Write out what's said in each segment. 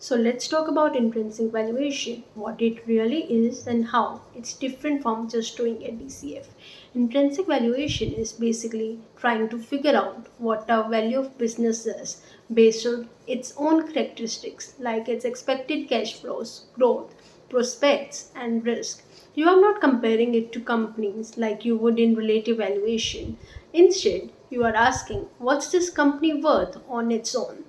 So let's talk about intrinsic valuation, what it really is and how it's different from just doing a DCF. Intrinsic valuation is basically trying to figure out what the value of business is based on its own characteristics like its expected cash flows, growth, prospects and risk. You are not comparing it to companies like you would in relative valuation. Instead, you are asking what's this company worth on its own.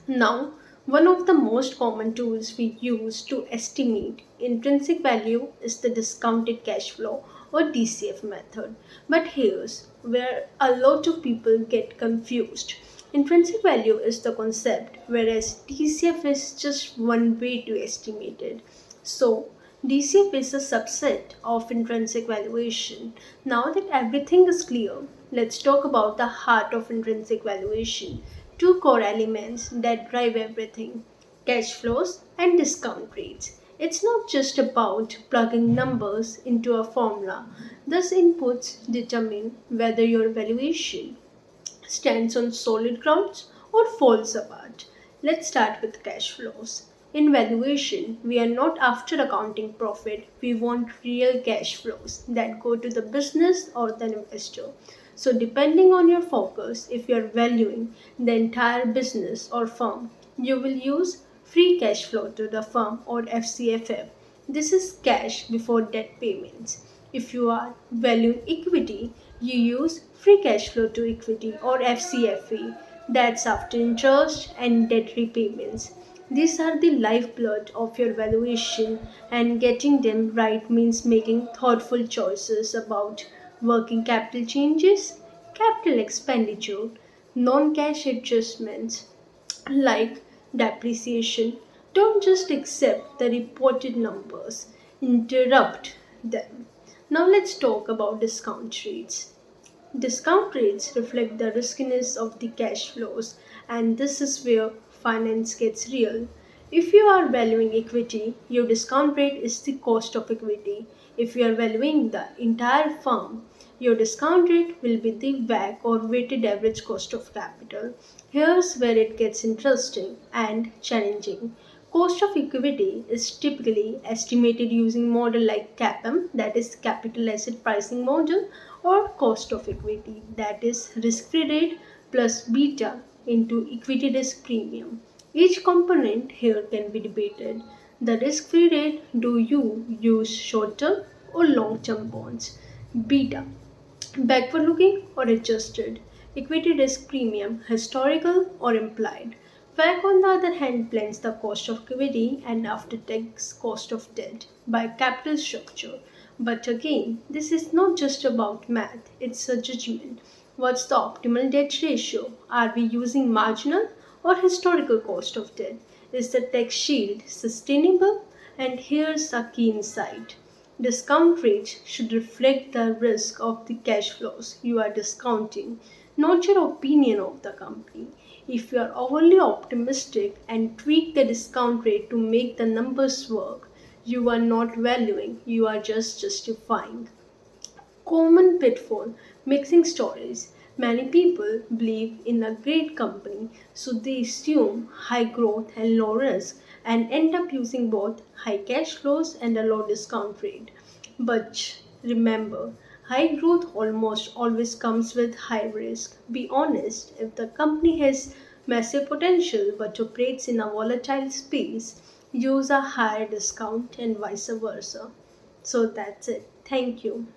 Now, one of the most common tools we use to estimate intrinsic value is the discounted cash flow or DCF method. But here's where a lot of people get confused. Intrinsic value is the concept, whereas DCF is just one way to estimate it. So, DCF is a subset of intrinsic valuation. Now that everything is clear, let's talk about the heart of intrinsic valuation. Two core elements that drive everything: cash flows and discount rates. It's not just about plugging numbers into a formula. Those inputs determine whether your valuation stands on solid grounds or falls apart. Let's start with cash flows. In valuation, we are not after accounting profit, we want real cash flows that go to the business or the investor. So, depending on your focus, if you are valuing the entire business or firm, you will use free cash flow to the firm or FCFF. This is cash before debt payments. If you are valuing equity, you use free cash flow to equity or FCFE. That's after interest and debt repayments. These are the lifeblood of your valuation, and getting them right means making thoughtful choices about working capital changes, capital expenditure, non cash adjustments like depreciation. Don't just accept the reported numbers, interrupt them. Now let's talk about discount rates. Discount rates reflect the riskiness of the cash flows, and this is where finance gets real. If you are valuing equity, your discount rate is the cost of equity. If you are valuing the entire firm, your discount rate will be the WACC or weighted average cost of capital. Here's where it gets interesting and challenging. Cost of equity is typically estimated using model like CAPM, that is capital asset pricing model, or cost of equity, that is risk-free rate plus beta into equity risk premium. Each component here can be debated. The risk-free rate, do you use short-term or long-term bonds? Beta, backward looking or adjusted. Equity risk premium, historical or implied. WACC on the other hand blends the cost of equity and after tax cost of debt by capital structure. But again, this is not just about math, it's a judgment. What's the optimal debt ratio? Are we using marginal or historical cost of debt? Is the tax shield sustainable? And here's a key insight. Discount rates should reflect the risk of the cash flows you are discounting, not your opinion of the company. If you are overly optimistic and tweak the discount rate to make the numbers work, you are not valuing, you are just justifying. Common pitfall: mixing stories. Many people believe in a great company, so they assume high growth and low risk and end up using both high cash flows and a low discount rate. But remember, high growth almost always comes with high risk. Be honest, if the company has massive potential but operates in a volatile space, use a higher discount and vice versa. So that's it. Thank you.